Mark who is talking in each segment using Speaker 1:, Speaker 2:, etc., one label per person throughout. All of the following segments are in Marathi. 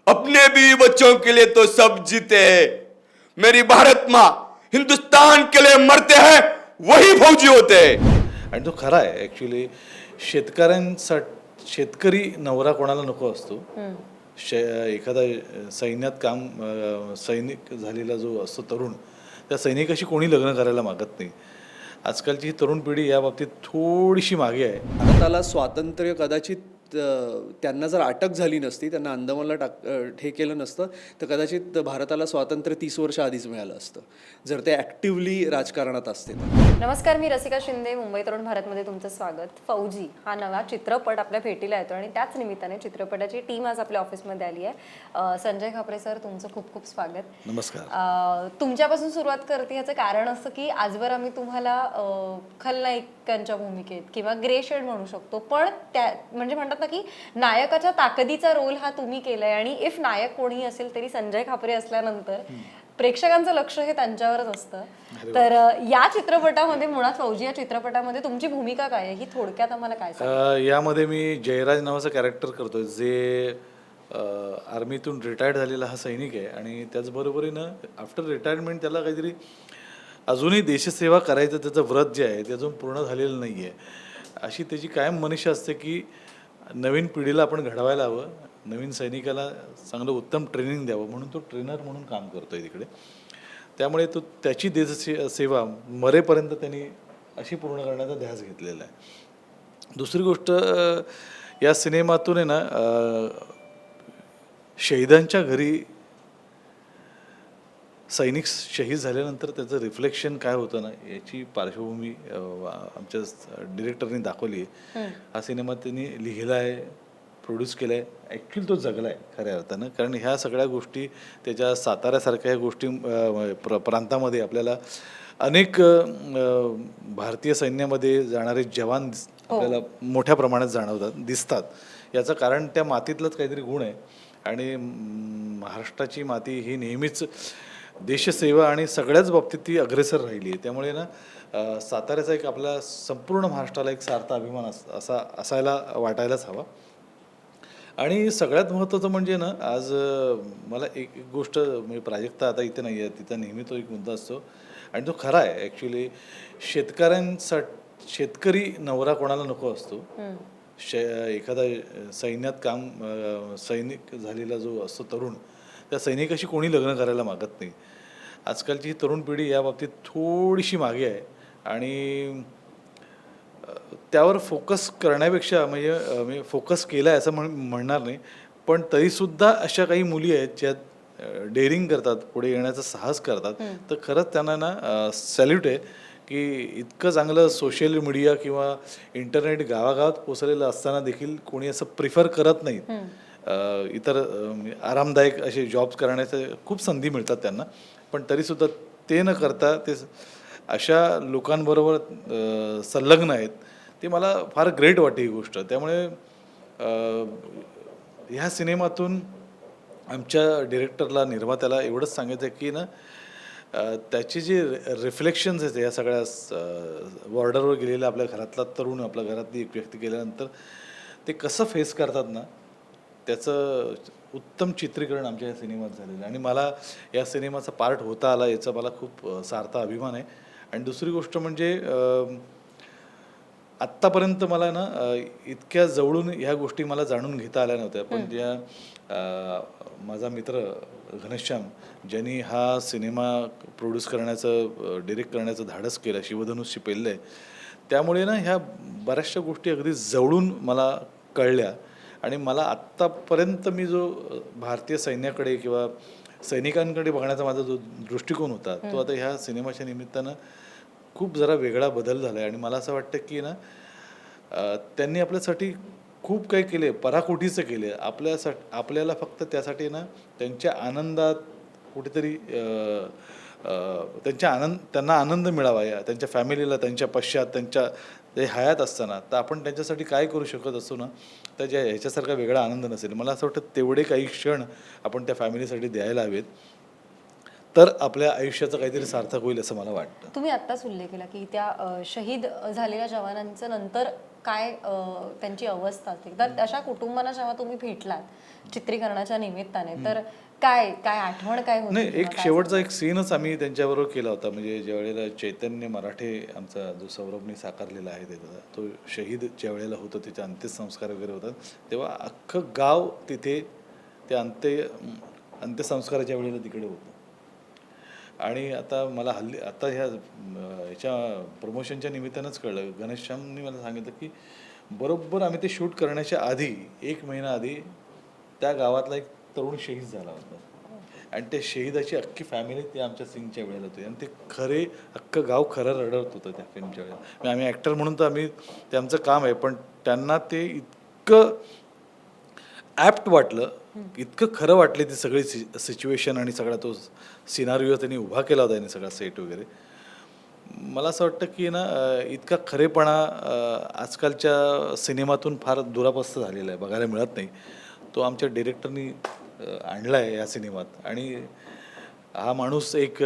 Speaker 1: अपने बीवी बच्चों के लिए तो सब जीते हैं, मेरी भारत माँ हिंदुस्तान के लिए मरते हैं वही फौजी होते हैं.
Speaker 2: आणि तो खरा आहे ॲक्च्युली. शेतकऱ्यांसाठी शेतकरी नवरा कोणाला नको असतो. एखादा सैन्यात सैनिक झालेला जो असतो तरुण, त्या सैनिकाशी कोणी लग्न करायला मागत नाही. आजकालची ही तरुण पिढी या बाबतीत थोडीशी मागे आहे.
Speaker 3: भारताला स्वातंत्र्य कदाचित त्यांना जर अटक झाली नसती, त्यांना अंदमानला हे केलं नसतं, तर कदाचित भारताला स्वातंत्र्य 30 वर्ष आधीच मिळालं असतं, जर ते ॲक्टिव्हली राजकारणात असते तर.
Speaker 4: नमस्कार, मी रसिका शिंदे. मुंबई तरुण भारतमध्ये तुमचं स्वागत. फौजी हा नवा चित्रपट आपल्या भेटीला येतो आणि त्याच निमित्ताने चित्रपटाची टीम आज आपल्या ऑफिसमध्ये आली आहे. संजय खापरे सर, तुमचं खूप खूप स्वागत.
Speaker 2: नमस्कार.
Speaker 4: तुमच्यापासून सुरुवात करते. याचं कारण असं की आजवर आम्ही तुम्हाला खलनायकांच्या भूमिकेत किंवा ग्रे शेड म्हणू शकतो, पण त्या म्हणजे म्हणतात ना की नायकाच्या ताकदीचा रोल हा तुम्ही केलाय आणि इफ नायक कोणी असेल तरी संजय खापरे असल्यानंतर प्रेक्षकांचं लक्ष हे त्यांच्यावरच असतं. तर या चित्रपटामध्ये, मुळात फौजी या चित्रपटामध्ये तुमची भूमिका काय आहे ही थोडक्यात आम्हाला काय सांगा.
Speaker 2: यामध्ये मी जयराज नावाचं कॅरेक्टर करतोय, जे आर्मीतून रिटायर्ड झालेला हा सैनिक आहे आणि त्याचबरोबरीनं आफ्टर रिटायरमेंट त्याला काहीतरी अजूनही देशसेवा करायचं त्याचं व्रत जे आहे ते अजून पूर्ण झालेलं नाही आहे. अशी त्याची कायम मनीषा असते की नवीन पिढीला आपण घडवायला हवं, नवीन सैनिकाला चांगलं उत्तम ट्रेनिंग द्यावं, म्हणून तो ट्रेनर म्हणून काम करतो आहे तिकडे. त्यामुळे तो त्याची देशसेवा मरेपर्यंत त्यांनी अशी पूर्ण करण्याचा ध्यास घेतलेला आहे. दुसरी गोष्ट, या सिनेमातून आहे ना, शहीदांच्या घरी सैनिक शहीद झाल्यानंतर त्याचं रिफ्लेक्शन काय होतं ना, याची पार्श्वभूमी आमच्या डिरेक्टरनी दाखवली आहे. हा सिनेमा त्यांनी लिहिला आहे, प्रोड्यूस केला आहे. ॲक्च्युली तो जगला आहे खऱ्या अर्थानं, कारण ह्या सगळ्या गोष्टी त्याच्या साताऱ्यासारख्या ह्या गोष्टी प्रांतामध्ये आपल्याला अनेक भारतीय सैन्यामध्ये जाणारे जवान आपल्याला मोठ्या प्रमाणात दिसतात. याचं कारण त्या मातीतलंच काहीतरी गुण आहे आणि महाराष्ट्राची माती ही नेहमीच देशसेवा आणि सगळ्याच बाबतीत ती अग्रेसर राहिली आहे. त्यामुळे ना साताऱ्याचा एक आपला संपूर्ण महाराष्ट्राला एक सार्थ अभिमान असायला वाटायलाच हवा. आणि सगळ्यात महत्त्वाचं म्हणजे ना, आज मला एक गोष्ट म्हणजे प्राजक्ता आता इथे नाही आहे, तिचा नेहमी तो एक मुद्दा असतो आणि तो खरा आहे ॲक्च्युली. शेतकरी नवरा कोणाला नको असतो. एखादा सैन्यात सैनिक झालेला जो असतो तरुण, त्या सैनिकाशी कोणी लग्न करायला मागत नाही. आजकालची ही तरुण पिढी या बाबतीत थोडीशी मागे आहे आणि त्यावर फोकस करण्यापेक्षा म्हणजे फोकस केला आहे असं म्हणणार नाही, पण तरीसुद्धा अशा काही मुली आहेत ज्या डेअरिंग करतात, पुढे येण्याचा साहस करतात. तर खरंच त्यांना ना सॅल्यूट आहे की इतकं चांगलं सोशल मीडिया किंवा इंटरनेट गावागावात पोचलेलं असताना देखील कोणी असं प्रिफर करत नाही. इतर आरामदायक असे जॉब्स करण्याचे खूप संधी मिळतात त्यांना, पण तरीसुद्धा ते न करता ते अशा लोकांबरोबर संलग्न आहेत. ते मला फार ग्रेट वाटते ही गोष्ट. त्यामुळे ह्या सिनेमातून आमच्या डिरेक्टरला, निर्मात्याला एवढंच सांगायचं आहे की ना, त्याचे जे रिफ्लेक्शन्स आहेत या सगळ्या बॉर्डरवर गेलेल्या आपल्या घरातला तरुण, आपल्या घरातली एक व्यक्ती गेल्यानंतर ते कसं फेस करतात ना, त्याचं उत्तम चित्रीकरण आमच्या या सिनेमात झालेलं आहे आणि मला या सिनेमाचा पार्ट होता आला याचा मला खूप सार्थ अभिमान आहे. आणि दुसरी गोष्ट म्हणजे आत्तापर्यंत मला ना इतक्या जवळून ह्या गोष्टी मला जाणून घेता आल्या नव्हत्या, पण ज्या माझा मित्र घनश्याम ज्यांनी हा सिनेमा प्रोड्यूस करण्याचं, डिरेक्ट करण्याचं धाडस केलं, शिवधनुष्य पेललं आहे, त्यामुळे ना ह्या बऱ्याचशा गोष्टी अगदी जवळून मला कळल्या आणि मला आत्तापर्यंत मी जो भारतीय सैन्याकडे किंवा सैनिकांकडे बघण्याचा माझा जो दृष्टिकोन होता तो आता ह्या सिनेमाच्या निमित्तानं खूप जरा वेगळा बदल झाला आहे. आणि मला असं वाटतं की ना, त्यांनी आपल्यासाठी खूप काही केले, पराकोटीचं केले आपल्याला फक्त त्यासाठी ना त्यांच्या आनंदात कुठेतरी त्यांना आनंद मिळावा, या त्यांच्या फॅमिलीला, त्यांच्या पश्चात, त्यांच्या ते हयात असताना, तर आपण त्यांच्यासाठी काय करू शकत असतो ना, तर ह्याच्यासारखा वेगळा आनंद नसेल. मला असं वाटतं तेवढे काही क्षण आपण त्या फॅमिलीसाठी द्यायला हवेत. तर आपल्या आयुष्याचं काहीतरी सार्थक होईल असं मला वाटतं.
Speaker 4: तुम्ही आत्ताच उल्लेख केला की त्या शहीद झालेल्या जवानांचं नंतर काय त्यांची अवस्था असते, तर अशा कुटुंबांना जेव्हा तुम्ही भेटलात चित्रीकरणाच्या निमित्ताने, तर काय काय आठवण काय होती
Speaker 2: नाही,
Speaker 4: किंवा
Speaker 2: एक
Speaker 4: काय
Speaker 2: शेवटचा एक सीनच आम्ही त्यांच्याबरोबर केला होता. म्हणजे ज्यावेळेला चैतन्य मराठे आमचा जो सौरभने साकारलेला आहे त्याचा, तो शहीद ज्या वेळेला होतो, त्याचे अंत्यसंस्कार वगैरे होतात, तेव्हा अख्खं गाव तिथे ते अंत्यसंस्काराच्या वेळेला तिकडे होतं. आणि आता मला हल्ली आता ह्याच्या प्रमोशनच्या निमित्तानंच कळलं, घनश्यामने मला सांगितलं की बरोबर आम्ही ते शूट करण्याच्या आधी 1 महिना आधी त्या गावातला एक तरुण शहीद झाला होता. आणि त्या शहीदाची अख्खी फॅमिली ते आमच्या सीनच्या वेळेला होती. आणि ते अख्खं गाव खरं रडत होतं त्या फिल्मच्या वेळेला. म्हणजे आम्ही ॲक्टर म्हणून तर ते आमचं काम आहे, पण त्यांना ते इतकं ॲप्ट वाटलं, इतकं खरं वाटले ती सगळी सिच्युएशन आणि सगळा तो सिनारिओ त्यांनी उभा केला होता त्यांनी, सगळा सेट वगैरे. मला असं वाटतं की ना इतका खरेपणा आजकालच्या सिनेमातून फार दुरापस्त झालेला आहे, बघायला मिळत नाही. तो आमच्या डिरेक्टरनी आणला आहे या सिनेमात. आणि हा माणूस एक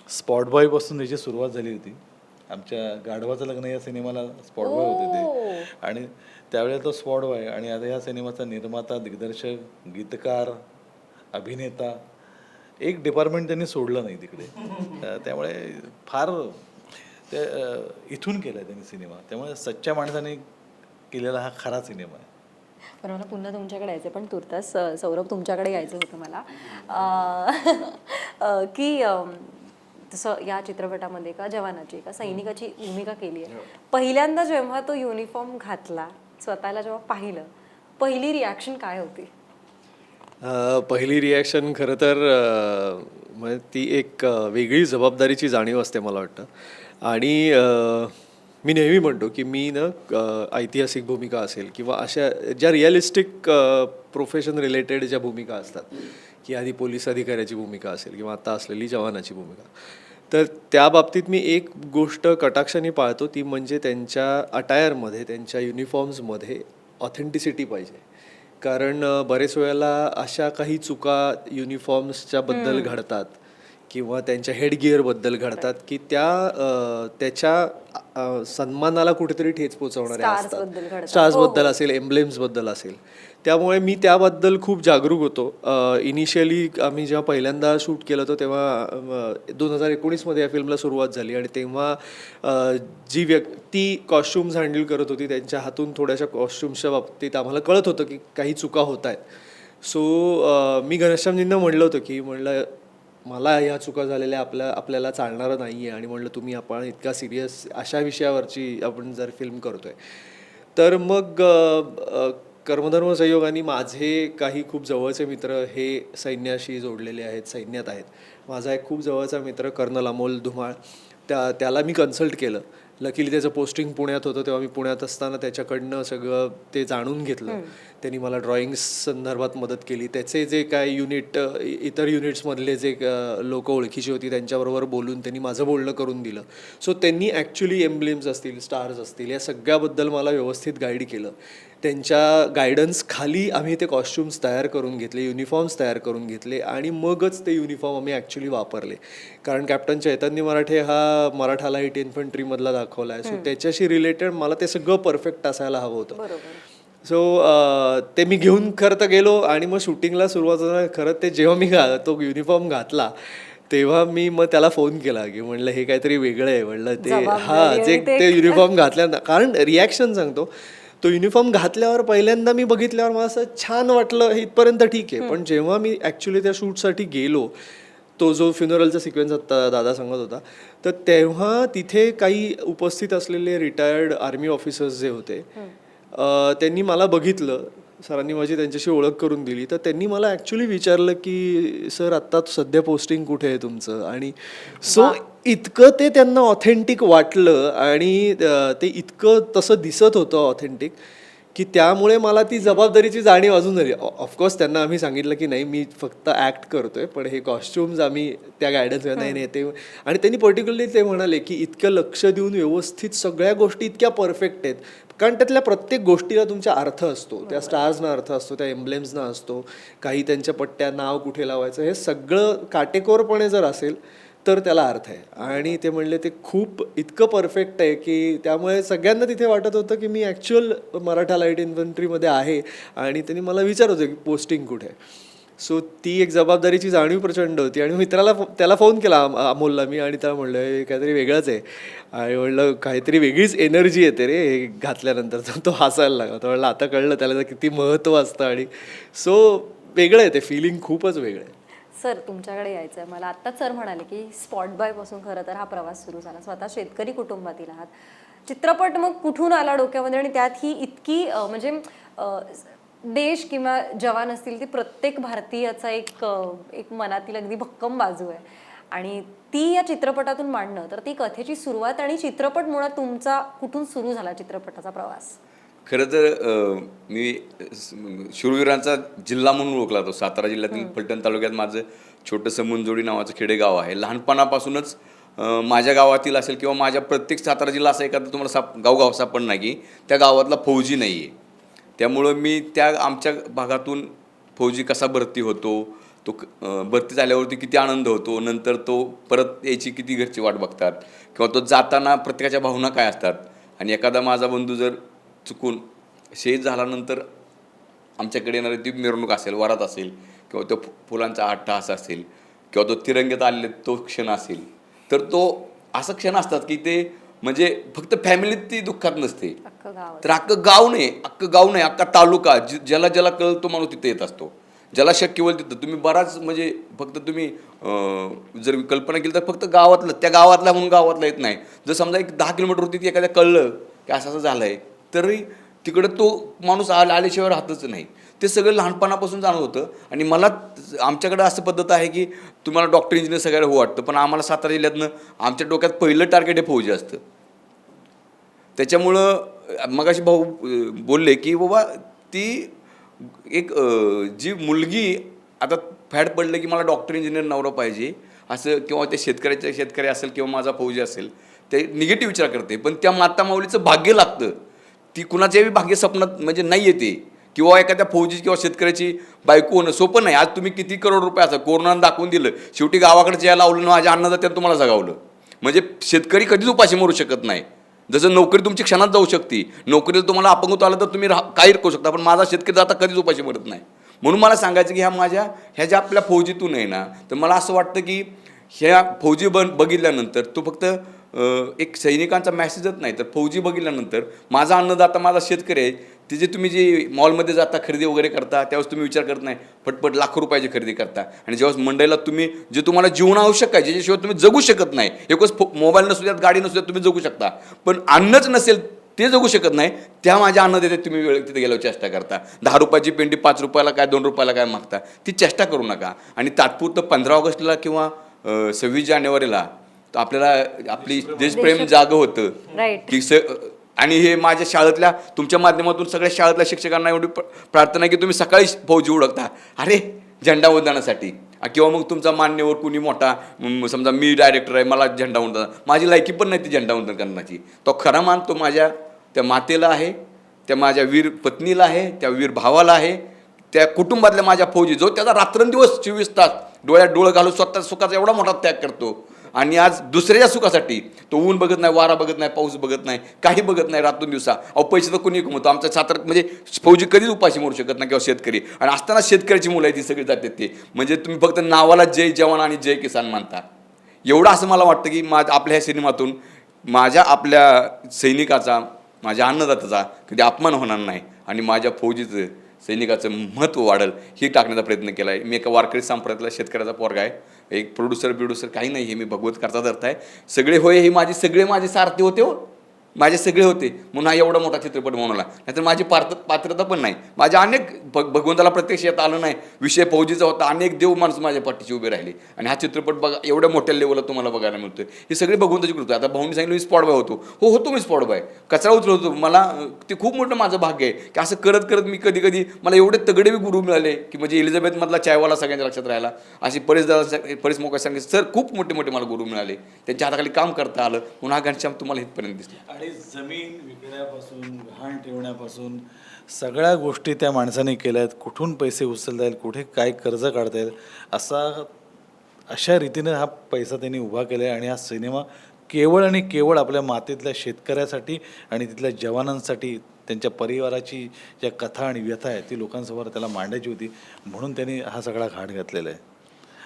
Speaker 2: स्पॉट बॉयपासून त्याची सुरुवात झाली होती. आमच्या गाढवाचं लग्न या सिनेमाला स्पॉट बॉय होते ते. आणि त्यावेळेला तो स्पॉट बॉय, आणि आता ह्या सिनेमाचा निर्माता, दिग्दर्शक, गीतकार, अभिनेता, एक डिपार्टमेंट त्यांनी सोडलं नाही तिकडे. त्यामुळे फार ते इथून केला आहे त्यांनी सिनेमा. त्यामुळे सच्च्या माणसाने केलेला हा खरा सिनेमा आहे.
Speaker 4: पण मला पुन्हा तुमच्याकडे यायचं, पण तुर्तास सौरभ तुमच्याकडे यायचं होतं मला की तसं या चित्रपटामध्ये एका जवानाची, एका सैनिकाची भूमिका केली आहे. पहिल्यांदा जेव्हा तो युनिफॉर्म घातला, स्वतःला जेव्हा पाहिलं, पहिली रिॲक्शन काय होती?
Speaker 3: पहिली रिॲक्शन खरं तर म्हणजे ती एक वेगळी जबाबदारीची जाणीव असते मला वाटतं. आणि मी नेहमी म्हणतो की मी ना ऐतिहासिक भूमिका असेल किंवा अशा ज्या रिअलिस्टिक प्रोफेशन रिलेटेड ज्या भूमिका असतात, की आधी पोलीस अधिकाऱ्याची भूमिका असेल किंवा आता असलेली जवानाची भूमिका, तर त्या बाबतीत मी एक गोष्ट कटाक्षाने पाळतो, ती म्हणजे त्यांच्या अटायरमध्ये, त्यांच्या युनिफॉर्म्समध्ये ऑथेंटिसिटी पाहिजे. कारण बरेच वेळेला अशा काही चुका युनिफॉर्म्सच्या बद्दल घडतात किंवा त्यांच्या हेडगिअरबद्दल घडतात की त्याच्या सन्मानाला कुठेतरी ठेच पोचवणाऱ्या असतात. स्टार्सबद्दल असेल, एम्ब्लेम्सबद्दल असेल. त्यामुळे मी त्याबद्दल खूप जागरूक होतो. इनिशियली आम्ही जेव्हा पहिल्यांदा शूट केलं होतं तेव्हा 2019मध्ये या फिल्मला सुरुवात झाली. आणि तेव्हा जी व्यक्ती कॉस्ट्युम्स हँडल करत होती त्यांच्या हातून थोड्याशा कॉस्ट्युम्सच्या बाबतीत आम्हाला कळत होतं की काही चुका होत आहेत. सो मी घनश्यामजींना म्हणलं होतं की मला ह्या चुका झालेल्या आपल्याला चालणारं नाही आहे. आणि म्हणलं आपण इतका सिरियस अशा विषयावरची आपण जर फिल्म करतोय, तर मग कर्मधर्म संयोगाने माझे काही खूप जवळचे मित्र हे सैन्याशी जोडलेले आहेत, सैन्यात आहेत. माझा एक खूप जवळचा मित्र कर्नल अमोल धुमाळ, त्याला मी कन्सल्ट केलं. लकीली त्याचं पोस्टिंग पुण्यात होतं, तेव्हा मी पुण्यात असताना त्याच्याकडनं सगळं ते जाणून घेतलं. त्यांनी मला ड्रॉइंग्स संदर्भात मदत केली. त्याचे जे काय इतर युनिट्समधले जे लोक ओळखीची होती त्यांच्याबरोबर बोलून त्यांनी माझं बोलणं करून दिलं. सो त्यांनी ॲक्च्युली एम्ब्लेम्स असतील, स्टार्स असतील, या सगळ्याबद्दल मला व्यवस्थित गाईड केलं. त्यांच्या गायडन्स खाली आम्ही ते कॉस्ट्युम्स तयार करून घेतले, युनिफॉर्म्स तयार करून घेतले आणि मगच ते युनिफॉर्म आम्ही ॲक्च्युली वापरले. कारण कॅप्टन चैतन्य मराठे हा मराठा लाईट इन्फंट्रीमधला दाखवला आहे. सो त्याच्याशी रिलेटेड मला ते सगळं परफेक्ट असायला हवं होतं. सो ते मी घेऊन खरं तर गेलो आणि मग शूटिंगला सुरुवात होणार. खरं ते जेव्हा मी तो युनिफॉर्म घातला तेव्हा मी मग त्याला फोन केला की म्हणलं हे काहीतरी वेगळं आहे. म्हणलं ते युनिफॉर्म घातल्यानंतर, कारण रिॲक्शन सांगतो, तो युनिफॉर्म घातल्यावर पहिल्यांदा मी बघितल्यावर मला असं छान वाटलं, इथपर्यंत ठीक आहे. पण जेव्हा मी ॲक्च्युली त्या शूटसाठी गेलो, तो जो फ्युनरलचा सिक्वेन्स आता दादा सांगत होता, तर तेव्हा तिथे काही उपस्थित असलेले रिटायर्ड आर्मी ऑफिसर्स जे होते त्यांनी मला बघितलं. सरांनी माझी त्यांच्याशी ओळख करून दिली. तर त्यांनी मला ॲक्च्युली विचारलं की सर आत्ता सध्या पोस्टिंग कुठे आहे तुमचं. आणि सो इतकं ते त्यांना ऑथेंटिक वाटलं आणि ते इतकं तसं दिसत होतं ऑथेंटिक की त्यामुळे मला ती जबाबदारीची जाणीव अजून झाली. ऑफकोर्स त्यांना आम्ही सांगितलं की नाही, मी फक्त ॲक्ट करतोय, पण हे कॉस्ट्युम्स आम्ही त्या गायडन्स नाही नाही ते. आणि त्यांनी पर्टिक्युलरली ते म्हणाले की इतकं लक्ष देऊन व्यवस्थित सगळ्या गोष्टी इतक्या परफेक्ट आहेत, कारण त्यातल्या प्रत्येक गोष्टीला तुमचा अर्थ असतो, त्या स्टार्सना अर्थ असतो, त्या एम्ब्लेम्सना असतो, काही त्यांच्या पट्ट्या, नाव कुठे लावायचं, हे सगळं काटेकोरपणे जर असेल तर त्याला अर्थ आहे. आणि ते म्हणले ते खूप इतकं परफेक्ट आहे की त्यामुळे सगळ्यांना तिथे वाटत होतं की मी ॲक्च्युअल मराठा लाईट इन्फंट्रीमध्ये आहे. आणि त्यांनी मला विचारत होते की पोस्टिंग कुठे आहे. सो ती एक जबाबदारीची जाणीव प्रचंड होती. आणि त्याला फोन केला अमोलला मी, आणि त्याला म्हणलं हे काहीतरी वेगळंच आहे. आणि म्हणलं काहीतरी वेगळीच एनर्जी येते रे हे घातल्यानंतर. तर तो हसायला लागला. तो म्हणलं आता कळलं त्याला किती महत्त्व असतं. आणि सो वेगळं आहे ते, फिलिंग खूपच वेगळं आहे.
Speaker 4: सर तुमच्याकडे यायचं आहे मला. आत्ताच सर म्हणाले की स्पॉट बॉय पासून खरं तर हा प्रवास सुरू झाला. स्वतः शेतकरी कुटुंबातील आहात. चित्रपट मग कुठून आला डोक्यामध्ये, आणि त्यात ही इतकी म्हणजे देश किंवा जवान असतील ती प्रत्येक भारतीयाचा एक मनातील अगदी भक्कम बाजू आहे, आणि ती या चित्रपटातून मांडणं, तर ती कथेची सुरुवात आणि चित्रपट मुळात तुमचा कुठून सुरू झाला चित्रपटाचा प्रवास?
Speaker 1: खरं तर मी शूरवीरांचा जिल्हा म्हणून ओळखला जातो. सातारा जिल्ह्यातील फलटण तालुक्यात माझं छोटंसं मुंजोडी नावाचं खेडेगाव आहे. लहानपणापासूनच माझ्या गावातील असेल किंवा माझ्या प्रत्येक सातारा जिल्हा असा एखादा तुम्हाला गाव सापडणार की त्या गावातला फौजी नाही आहे. त्यामुळं मी आमच्या भागातून फौजी कसा भरती होतो, तो भरती झाल्यावरती किती आनंद होतो, नंतर तो परत यायची किती घरची वाट बघतात, किंवा तो जाताना प्रत्येकाच्या भावना काय असतात. आणि एखादा माझा बंधू जर चुकून शहीद झाल्यानंतर आमच्याकडे येणारी ती मिरवणूक असेल, वरात असेल, किंवा तो फुलांचा अट्टहास असेल, किंवा तो तिरंग्यात आलेले तो क्षण असेल, तर तो असं क्षण असतात की ते म्हणजे फक्त फॅमिलीत ती दुःखात नसते, तर अख्खं गाव नाही, अख्खा तालुका, ज्याला ज्याला कळल तो माणूस तिथे येत असतो. ज्याला शक्य होईल तिथं तुम्ही बराच म्हणजे फक्त तुम्ही जर कल्पना केली तर फक्त त्या गावातला म्हणून गावातला येत नाही. जर समजा एक 10 किलोमीटरवरती ती एखाद्या कळलं की असं असं झालं आहे, तरी तिकडं तो माणूस आल्याशिवाय राहतच नाही. ते सगळं लहानपणापासून जाणवत होतं. आणि मला आमच्याकडं असं पद्धत आहे की तुम्हाला डॉक्टर इंजिनियर सगळ्याला हो वाटतं, पण आम्हाला सातारा जिल्ह्यातनं आमच्या डोक्यात पहिलं टार्गेट हे फौजी असतं. त्याच्यामुळं मगाशी भाऊ बोलले की बाबा ती एक जी मुलगी आता फॅड पडलं की मला डॉक्टर इंजिनियर नवरा पाहिजे असं, किंवा ते शेतकरी असेल किंवा माझा फौजी असेल, ते निगेटिव्ह विचार करते. पण त्या माता माऊलीचं भाग्य लागतं, ती कुणाच्याही भाग्य स्वप्नात म्हणजे नाही येते. किंवा एखाद्या फौजी किंवा शेतकऱ्याची बायको होणं सोपं नाही. आज तुम्ही किती करोड रुपये असं कोरोनानं दाखवून दिलं, शेवटी गावाकडे यायला लावलं, माझ्या अन्नदात्यानं तुम्हाला जगावलं. म्हणजे शेतकरी कधीच उपाशी मरू शकत नाही. जसं नोकरी तुमची क्षणात जाऊ शकते, नोकरीला तुम्हाला अपंगत्व आलं तर तुम्ही काही करू शकता, पण माझा शेतकरी जाता कधीच उपाशी मरत नाही. म्हणून मला सांगायचं की ह्या ज्या आपल्या फौजीतून आहे ना, तर मला असं वाटतं की ह्या फौजी बघितल्यानंतर तो फक्त एक सैनिकांचा मॅसेजच नाही, तर फौजी बघितल्यानंतर माझा अन्नदाता माझा शेतकरी आहे. जे तुम्ही जे मॉलमध्ये जाता खरेदी वगैरे करता त्यावेळेस तुम्ही विचार करत नाही, पटपट लाखो रुपयाची खरेदी करता. आणि जेव्हा मंडईला तुम्ही जे तुम्हाला जीवन आवश्यक आहे, ज्याच्याशिवाय तुम्ही जगू शकत नाही, एकच मोबाईल नसू द्यात, गाडी नसू द्यात, तुम्ही जगू शकता, पण अन्नच नसेल ते जगू शकत नाही, त्या माझ्या अन्न देतात तुम्ही वेळ तिथे गेल्यावर चेष्टा करता. 10 रुपयाची पेंडी 5 रुपयाला काय 2 रुपयाला काय मागता, ती चेष्टा करू नका. आणि तात्पुरतं 15 ऑगस्टला किंवा 26 जानेवारीला तर आपल्याला आपली देशप्रेम जागं होतं की आणि हे माझ्या शाळेतल्या तुमच्या माध्यमातून सगळ्या शाळेतल्या शिक्षकांना एवढी प्रार्थना आहे की तुम्ही सकाळी फौजी उडकता अरे झेंडावंदनासाठी, किंवा मग तुमचा मान्यवर कुणी मोठा समजा मी डायरेक्टर आहे, मला झेंडावंदन, माझी लायकी पण नाही ती झेंडावंदन करण्याची. तो खरा मान तो माझ्या त्या मातेला आहे, त्या माझ्या वीर पत्नीला आहे, त्या वीर भावाला आहे, त्या कुटुंबातल्या माझ्या फौजी जो त्याचा रात्रंदिवस 24 तास डोळ्यात डोळं घालून स्वतः सुखाचा एवढा मोठा त्याग करतो. आणि आज दुसऱ्याच्या सुखासाठी तो ऊन बघत नाही, वारा बघत नाही, पाऊस बघत नाही, काही बघत नाही, रातून दिवसा. पैसे तर कोणी कमवतो. आमच्या सातारा म्हणजे फौजी कधीच उपाशी मरू शकत नाही, किंवा शेतकरी. आणि असताना शेतकऱ्याची मुलं आहे ती सगळी जातात ते, म्हणजे तुम्ही फक्त नावाला जय जवान आणि जय किसान मानता. एवढं असं मला वाटतं की आपल्या ह्या सिनेमातून आपल्या सैनिकाचा, माझ्या अन्नदात्याचा कधी अपमान होणार नाही, आणि माझ्या फौजीचं सैनिकाचं महत्त्व वाढेल हे टाकण्याचा प्रयत्न केला आहे. मी एका वारकरी संप्रदायातला शेतकऱ्याचा पोरगा आहे, एक प्रोड्युसर काही नाही, हे मी भगवत करता धरत आहे. सगळे होय हे सगळे माझे सारथी होते हो. माझे सगळे होते म्हणून हा एवढा मोठा चित्रपट बनवला, नाहीतर माझी पात्रता पण नाही. माझ्या अनेक भगवंताला प्रत्यक्ष येता आलं नाही, विषय फौजीचा होता, अनेक देव माणसं माझ्या पाठीशी उभे राहिले आणि हा चित्रपट बघा एवढ्या मोठ्या लेवलला तुम्हाला बघायला मिळतोय. ही सगळी भगवंताची कृती. आता भाऊनी सांगितलं मी स्पॉट बॉय होतो, होतो मी स्पॉट बॉय, कचरा उचलत होतो. मला ते खूप मोठं माझं भाग्य आहे की असं करत करत मी कधी कधी मला एवढे तगडे गुरु मिळाले की म्हणजे एलिझाबेथमधला चायवाला सगळ्यांच्या लक्षात राहिला, अशी परेश मोका सांगितलं सर, खूप मोठे मोठे मला गुरु मिळाले, त्यांच्या हाताखाली काम करता आलं म्हणून हा घनश्याम तुम्हाला इथपर्यंत दिसला.
Speaker 2: आणि जमीन विकण्यापासून गहाण ठेवण्यापासून सगळ्या गोष्टी त्या माणसाने केल्या आहेत. कुठून पैसे उचलता येईल, कुठे काय कर्ज काढता येईल, अशा रीतीने हा पैसा त्यांनी उभा केला आहे. आणि हा सिनेमा केवळ आणि केवळ आपल्या मातीतल्या शेतकऱ्यासाठी आणि तिथल्या जवानांसाठी, त्यांच्या परिवाराची ज्या कथा आणि व्यथा आहे ती लोकांसमोर त्याला मांडायची होती, म्हणून त्यांनी हा सगळा घाट घातलेला आहे.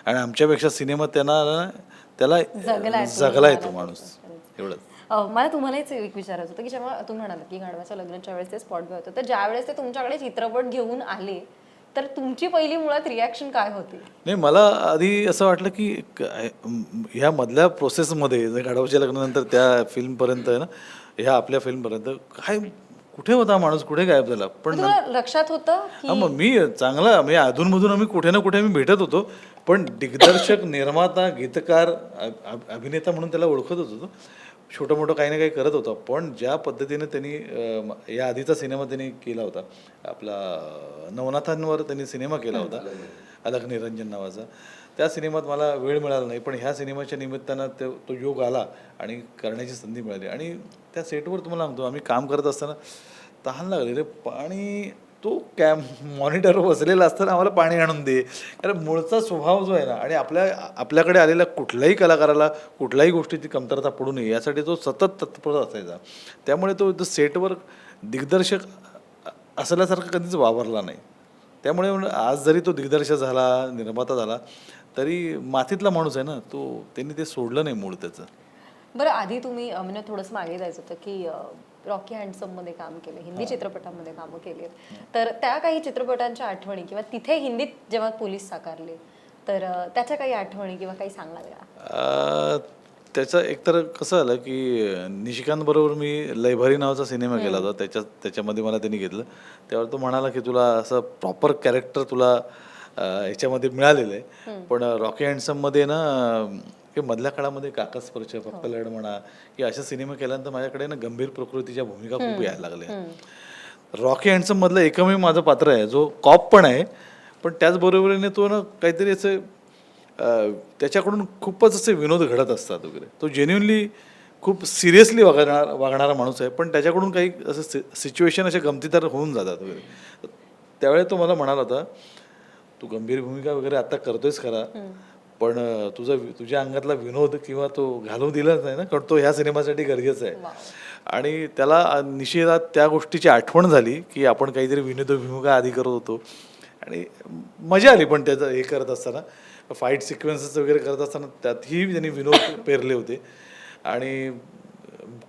Speaker 2: आणि आमच्यापेक्षा सिनेमा त्याला जगलाय तो माणूस, एवढंच.
Speaker 4: मला तुम्हालाच एक विचारायचं होतं की जेव्हा तुम्ही म्हणालात की गाढवाच्या लग्नाच्या वेळेस ते स्पॉट बॉय होतं, तर ज्या वेळेस ते तुमच्याकडे चित्रपट घेऊन आले तर तुमची पहिली मुळात रिॲक्शन काय होती?
Speaker 2: नाही, मला आधी असं वाटलं की ह्या मधल्या प्रोसेसमध्ये गाढवाच्या लग्नानंतर त्या फिल्मपर्यंत आहे ना, ह्या आपल्या फिल्मपर्यंत काय कुठे होता माणूस, कुठे गायब झाला. पण
Speaker 4: तुम्हाला लक्षात होतं की
Speaker 2: मग मी चांगला म्हणजे अधूनमधून आम्ही कुठे ना कुठे आम्ही भेटत होतो, पण दिग्दर्शक, निर्माता, गीतकार, अभिनेता म्हणून त्याला ओळखतच होतो. छोटं मोठं काही ना काही करत होता. पण ज्या पद्धतीने त्यांनी या आधीचा सिनेमा त्यांनी केला होता, आपला नवनाथांवर त्यांनी सिनेमा केला होता अलग निरंजन नावाचा, त्या सिनेमात मला वेळ मिळाला नाही. पण ह्या सिनेमाच्या निमित्तानं तो योग आला आणि करण्याची संधी मिळाली. आणि त्या सेटवर तुम्हाला सांगतो, आम्ही काम करत असताना तहान लागली रे, पाणी. तो मॉनिटरवर बसलेला असताना आम्हाला पाणी आणून दे, कारण मूळचा स्वभाव जो आहे ना, आणि आपल्याकडे आलेल्या कुठल्याही कलाकाराला कुठल्याही गोष्टीची कमतरता पडू नये यासाठी तो सतत तत्पर असायचा. त्यामुळे तो सेटवर दिग्दर्शक असल्यासारखा कधीच वावरला नाही. त्यामुळे आज जरी तो दिग्दर्शक झाला, निर्माता झाला, तरी मातीतला माणूस आहे ना तो, त्यांनी ते सोडलं नाही मूळ त्याचं.
Speaker 4: बरं, आधी तुम्ही म्हणजे थोडंसं मागे जायचं होतं की रॉकी हँडसममध्ये काम केलं, हिंदी चित्रपटांमध्ये कामं केली, तर त्या काही चित्रपटांच्या आठवणी किंवा तिथे हिंदीत जेव्हा पोलीस साकारले तर त्याच्या काही आठवणी किंवा काही सांगाल का?
Speaker 2: त्याचं एकतर कसं झालं की निशिकांत बरोबर मी लयभारी नावाचा सिनेमा केला होता, त्याच्यामध्ये मला त्यांनी घेतलं. त्यावर तो म्हणाला की तुला असं प्रॉपर कॅरेक्टर तुला ह्याच्यामध्ये मिळालेलं आहे. पण रॉकी हँडसममध्ये ना की मधल्या काळामध्ये काकास्पर्श, फक्त लढ म्हणा, की अशा सिनेमा केल्यानंतर माझ्याकडे ना गंभीर प्रकृतीच्या भूमिका खूप यायला लागल्या. रॉकी हँडसम मधलं एकमेव माझं पात्र आहे जो कॉप पण आहे, पण त्याचबरोबरीने तो ना काहीतरी असं त्याच्याकडून खूपच असे विनोद घडत असतात वगैरे. तो जेन्युनली खूप सिरियसली वागणारा माणूस आहे, पण त्याच्याकडून काही असं सिच्युएशन अशा गमतीदार होऊन जातात वगैरे. त्यावेळेस तो मला म्हणाला होता, तू गंभीर भूमिका वगैरे आता करतोयस खरा, पण तुझ्या अंगातला विनोद किंवा तो घालवून दिलाच नाही ना, कारण तो ह्या सिनेमासाठी गरजेचा आहे. आणि त्याला निश्चित त्या गोष्टीची आठवण झाली की आपण काहीतरी विनोद भूमिका आधी करत होतो आणि मजा आली. पण त्याचं हे करत असताना, फाईट सिक्वेन्सेस वगैरे करत असताना त्यातही त्यांनी विनोद पेरले होते. आणि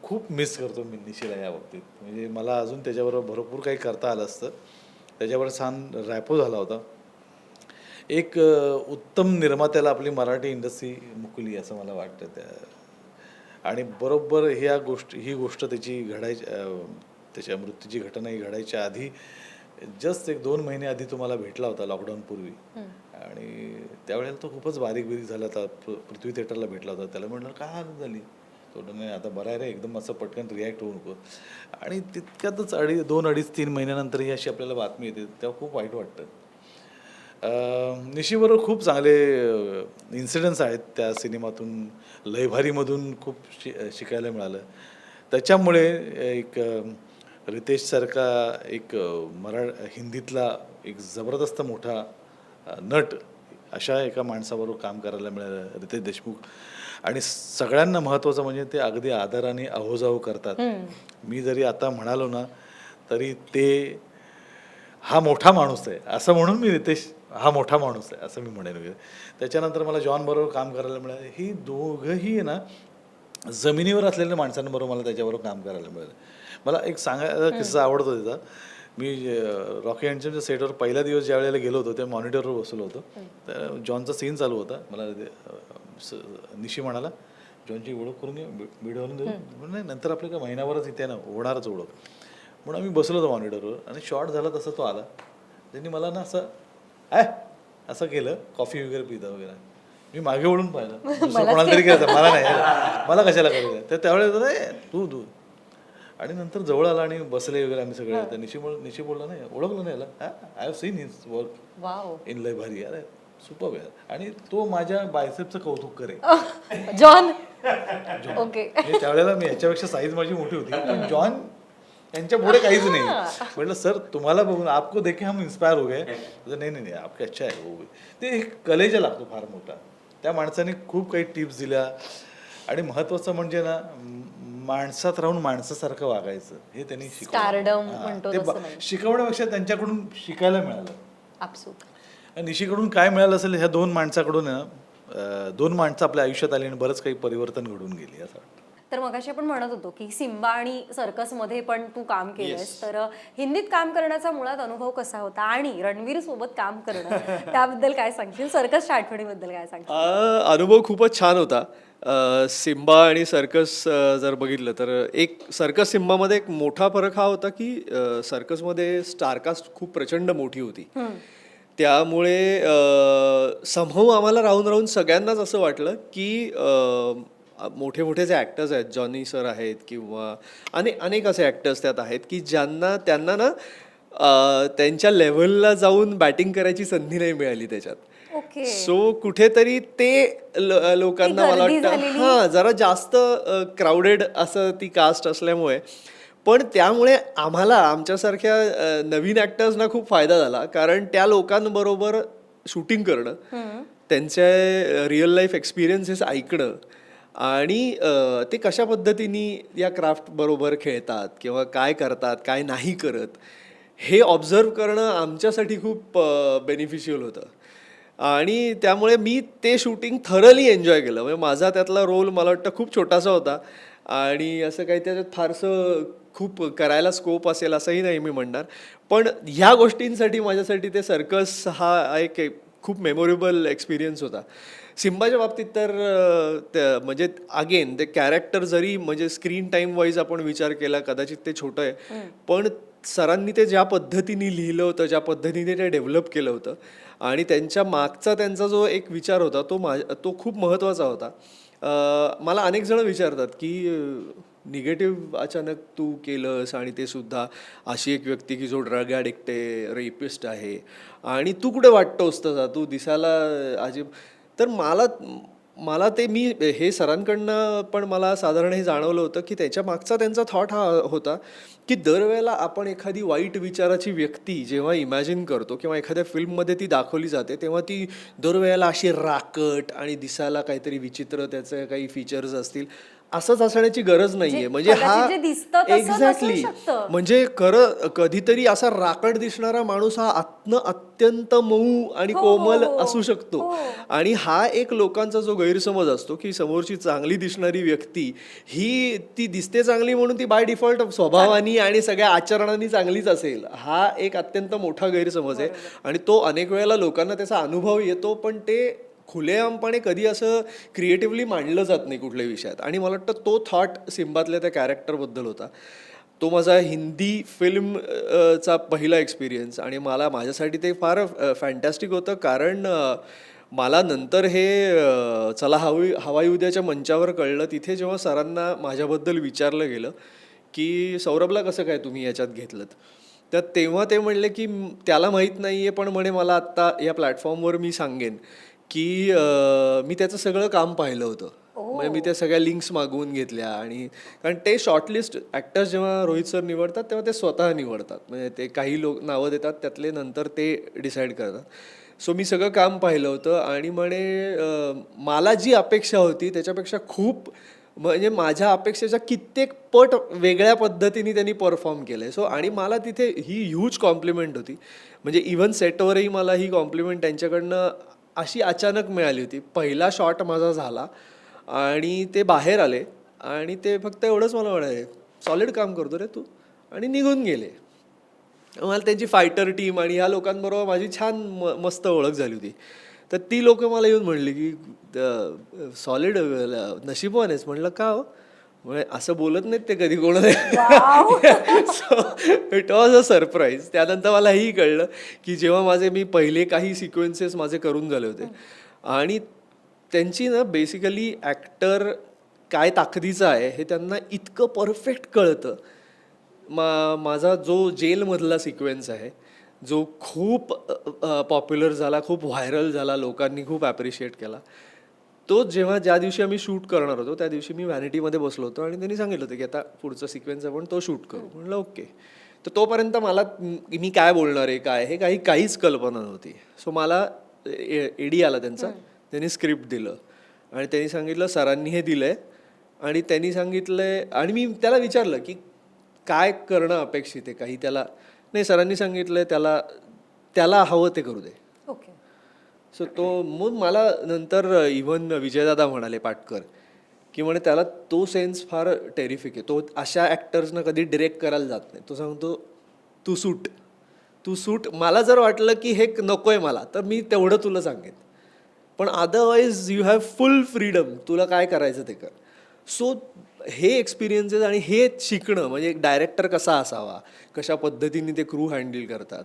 Speaker 2: खूप मिस करतो मी निशिला या बाबतीत. म्हणजे मला अजून त्याच्याबरोबर भरपूर काही करता आलं असतं. त्याच्यावर छान रॅपो झाला होता. एक उत्तम निर्मात्याला आपली मराठी इंडस्ट्री मुकली असं मला वाटतं त्या. आणि बरोबर ही गोष्ट त्याची त्याच्या मृत्यूची घटना ही घडायच्या आधी जस्ट 1-2 महिने आधी तुम्हाला भेटला होता लॉकडाऊन पूर्वी. आणि त्यावेळेला तो खूपच बारीक झाला होता. पृथ्वी थिएटरला भेटला होता. त्याला म्हटलं काय हालत झाली, तो नाही आता बरं आहे रे, एकदम असं पटकन रिॲक्ट होऊ नको. आणि तितक्यातच 2-3 महिन्यानंतर ही अशी आपल्याला बातमी येते, तेव्हा खूप वाईट वाटतं. निशीबरोबर खूप चांगले इन्सिडेंट्स आहेत त्या सिनेमातून. लयभारीमधून खूप शिकायला मिळालं. त्याच्यामुळे एक रितेशसारखा एक हिंदीतला एक जबरदस्त मोठा नट, अशा एका माणसाबरोबर काम करायला मिळालं, रितेश देशमुख. आणि सगळ्यांना महत्त्वाचं म्हणजे ते अगदी आदराने अहोजाहो करतात. मी जरी आता म्हणालो ना तरी ते हा मोठा माणूस आहे असं म्हणून मी रितेश हा मोठा माणूस आहे असं मी म्हणेन वगैरे. त्याच्यानंतर मला जॉन बरोबर काम करायला मिळालं. ही दोघंही ना जमिनीवर असलेल्या माणसांबरोबर मला त्याच्याबरोबर काम करायला मिळालं. मला एक सांगायला किस्सा आवडतो त्याचा. मी रॉकी हँडसमच्या सेटवर पहिल्या दिवस ज्या वेळेला गेलो होतो त्या मॉनिटरवर बसलो होतो. तर जॉनचा सीन चालू होता. मला निशी म्हणाला जॉनची ओळख करून घे, मिळवून देऊ. म्हणून नाही, नंतर आपल्या काय महिनाभरच इथे ना होणारच ओळख. म्हणून आम्ही बसलो होतो मॉनिटरवर आणि शॉट झाला तसं तो आला. त्यांनी मला ना असं असं केलं, कॉफी वगैरे पिता वगैरे. मी मागे वळून पाहिलं, दुसरं कोणाला तरी केलं, मला नाही, मला कशाला करायचं. तर त्यावेळेस तू तू आणि नंतर जवळ आला आणि बसले वगैरे आम्ही सगळे. तर निशी बोलला नाही, ओळखलं नाही याला, I have seen his work
Speaker 4: wow
Speaker 2: in लय भारी. अरे सुपर आहे. आणि तो माझ्या बायसेपचं कौतुक करे.
Speaker 4: जॉन ओके
Speaker 2: त्यावेळेला मी ह्याच्यापेक्षा साईज माझी मोठी होती, पण जॉन यांच्या पुढे काहीच नाही. म्हटलं सर तुम्हाला बघून आपको देखे हम इन्स्पायर हो गए. नाही नाही नाही आपके अच्छा आहे हो. ते एक कलेजा लागतो फार मोठा. त्या माणसाने खूप काही टिप्स दिल्या आणि महत्वाचं म्हणजे ना माणसात राहून माणसासारखं वागायचं हे त्यांनी
Speaker 4: Stardom म्हणतो तसं
Speaker 2: शिकवलं.
Speaker 4: नाही.
Speaker 2: शिकवण्यापेक्षा त्यांच्याकडून शिकायला मिळालं.
Speaker 4: आपसूक
Speaker 2: निशीकडून काय मिळालं असेल ह्या दोन माणसाकडून आहे ना, दोन माणसं आपल्या आयुष्यात आली आणि बरंच काही परिवर्तन घडून गेली असं वाटतं.
Speaker 4: तर मगाशी आपण म्हणत होतो की सिम्बा आणि सर्कसमध्ये पण तू काम केलंयस, तर हिंदीत काम करण्याचा मुळात अनुभव कसा होता आणि रणवीर सोबत काम करणं त्याबद्दल काय सांगशील, सर्कसच्या आठवणीबद्दल काय सांगशील?
Speaker 3: अनुभव खूपच छान होता. सिम्बा आणि सर्कस जर बघितलं तर एक सर्कस सिम्बामध्ये एक मोठा फरक हा होता की सर्कसमध्ये स्टारकास्ट खूप प्रचंड मोठी होती. त्यामुळे समहाऊ आम्हाला राहून राहून सगळ्यांनाच असं वाटलं की मोठे मोठे जे ॲक्टर्स आहेत, जॉनी सर आहेत किंवा अनेक असे ॲक्टर्स त्यात आहेत की त्यांना ना त्यांच्या लेव्हलला जाऊन बॅटिंग करायची संधी नाही मिळाली त्याच्यात.
Speaker 4: ओके
Speaker 3: सो कुठेतरी ते लोकांना मला वाटतं जरा जास्त क्राऊडेड असं ती कास्ट असल्यामुळे, पण त्यामुळे आम्हाला आमच्यासारख्या नवीन ॲक्टर्सना खूप फायदा झाला. कारण त्या लोकांबरोबर शूटिंग करणं, त्यांचे रिअल लाईफ एक्सपिरियन्सेस ऐकणं आणि ते कशा पद्धतीने या क्राफ्ट बरोबर खेळतात किंवा काय करतात काय नाही करत हे ऑब्झर्व करणं आमच्यासाठी खूप बेनिफिशियल होतं. आणि त्यामुळे मी ते शूटिंग थरली एन्जॉय केलं. म्हणजे माझा त्यातला रोल मला वाटतं खूप छोटासा होता आणि असं काही त्याच्यात फारसं खूप करायला स्कोप असेल असंही नाही मी म्हणणार. पण ह्या गोष्टींसाठी माझ्यासाठी ते सर्कस हा एक खूप मेमोरेबल एक्सपिरियन्स होता. सिम्बाच्या बाबतीत तर म्हणजे अगेन ते कॅरेक्टर जरी म्हणजे स्क्रीन टाईम वाईज आपण विचार केला कदाचित ते छोटं आहे, पण सरांनी ते ज्या पद्धतीने लिहिलं होतं, ज्या पद्धतीने ते डेव्हलप केलं होतं आणि त्यांचा जो एक विचार होता तो खूप महत्त्वाचा होता. मला अनेक जण विचारतात की निगेटिव्ह अचानक तू केलंस आणि ते सुद्धा अशी एक व्यक्ती की जो ड्रग ॲडिक्ट आहे, रेपिस्ट आहे आणि तू कुठे वाटतोस तसा, तू दिसायला अजिब. तर मला ते मी हे सरांकडनं पण मला साधारण हे जाणवलं होतं की त्याच्या मागचा त्यांचा थॉट हा होता की दरवेळेला आपण एखादी वाईट विचाराची व्यक्ती जेव्हा इमॅजिन करतो किंवा एखाद्या फिल्ममध्ये ती दाखवली जाते तेव्हा ती दरवेळेला अशी राकट आणि दिसायला काहीतरी विचित्र त्याचे काही फीचर्स असतील असंच असण्याची गरज नाहीये. म्हणजे हा एक्झॅक्टली म्हणजे खरं कधीतरी असा राकट दिसणारा माणूस हा अत्यंत मऊ आणि कोमल असू शकतो. आणि हा एक लोकांचा जो गैरसमज असतो की समोरची चांगली दिसणारी व्यक्ती ही ती दिसते चांगली म्हणून ती बाय डिफॉल्ट स्वभावानी आणि सगळ्या आचरणांनी चांगलीच असेल, हा एक अत्यंत मोठा गैरसमज आहे. आणि तो अनेक वेळेला लोकांना त्याचा अनुभव येतो, पण ते खुलेआमपणे कधी असं क्रिएटिव्हली मांडलं जात नाही कुठल्याही विषयात. आणि मला वाटतं तो थॉट सिम्बातल्या त्या कॅरेक्टरबद्दल होता. तो माझा हिंदी फिल्मचा पहिला एक्सपिरियन्स आणि माझ्यासाठी ते फार फॅन्टॅस्टिक होतं. कारण मला नंतर हे चला हवाई उद्याच्या मंचावर कळलं. तिथे जेव्हा सरांना माझ्याबद्दल विचारलं गेलं की सौरभला कसं काय तुम्ही याच्यात घेतलं, तर तेव्हा ते म्हणले की त्याला माहीत नाही आहे, पण म्हणे मला आत्ता या प्लॅटफॉर्मवर मी सांगेन की मी त्याचं सगळं काम पाहिलं होतं. म्हणजे मी त्या सगळ्या लिंक्स मागवून घेतल्या आणि कारण ते शॉर्टलिस्ट ॲक्टर्स जेव्हा रोहित सर निवडतात तेव्हा ते स्वतः निवडतात. म्हणजे ते काही लोक नावं देतात, त्यातले नंतर ते डिसाईड करतात. सो मी सगळं काम पाहिलं होतं आणि म्हणे मला जी अपेक्षा होती त्याच्यापेक्षा खूप म्हणजे माझ्या अपेक्षेच्या कित्येक पट वेगळ्या पद्धतीने त्यांनी परफॉर्म केलं आहे. सो आणि मला तिथे ही ह्यूज कॉम्प्लिमेंट होती. म्हणजे इव्हन सेटवरही मला ही कॉम्प्लिमेंट त्यांच्याकडनं अशी अचानक मिळाली होती. पहिला शॉट माझा झाला आणि ते बाहेर आले आणि ते फक्त एवढंच मला म्हणाले सॉलिड काम करतो रे तू, आणि निघून गेले. मला त्यांची फायटर टीम आणि ह्या लोकांबरोबर माझी छान मस्त ओळख झाली होती. तर ती लोक मला येऊन म्हणली की सॉलिड नशीबवान आहेस. म्हणलं का हो, म्हणजे असं बोलत नाहीत ते कधी कोणाला. So it was a surprise. त्यानंतर मला हेही कळलं की जेव्हा मी पहिले काही सिक्वेन्सेस माझे करून झाले होते आणि त्यांची ना बेसिकली ॲक्टर काय ताकदीचं आहे हे त्यांना इतकं परफेक्ट कळतं. माझा जो जेलमधला सिक्वेन्स आहे जो खूप पॉप्युलर झाला, खूप व्हायरल झाला, लोकांनी खूप ॲप्रिशिएट केला, तो ज्या दिवशी आम्ही शूट करणार होतो त्या दिवशी मी व्हॅनिटीमध्ये बसलो होतो आणि त्यांनी सांगितलं होतं की आता पुढचा सिक्वेन्स आपण तो शूट करू. म्हणलं ओके. तर तोपर्यंत मला मी काय बोलणार आहे काय हे काहीच कल्पना नव्हती. सो मला एडी आला त्यांचा, त्यांनी स्क्रिप्ट दिलं आणि त्यांनी सांगितलं सरांनी हे दिलं आहे आणि त्यांनी सांगितलं आणि मी त्याला विचारलं की काय करणं अपेक्षित आहे, काही त्याला नाही. सरांनी सांगितलं त्याला हवं ते करू दे.
Speaker 4: ओके.
Speaker 3: सो तो मग मला नंतर इव्हन विजयदादा म्हणाले पाटकर की म्हणे त्याला तो सेन्स फार टेरिफिक आहे. तो अशा ॲक्टर्सना कधी डिरेक्ट करायला जात नाही. तो सांगतो तू सूट. मला जर वाटलं की हे नको आहे मला तर मी तेवढं तुला सांगेन, पण otherwise you have full freedom, तुला काय करायचं ते कर. सो हे एक्सपिरियन्सेस आणि हे शिकणं म्हणजे एक डायरेक्टर कसा असावा, कशा पद्धतीने ते क्रू हँडल करतात.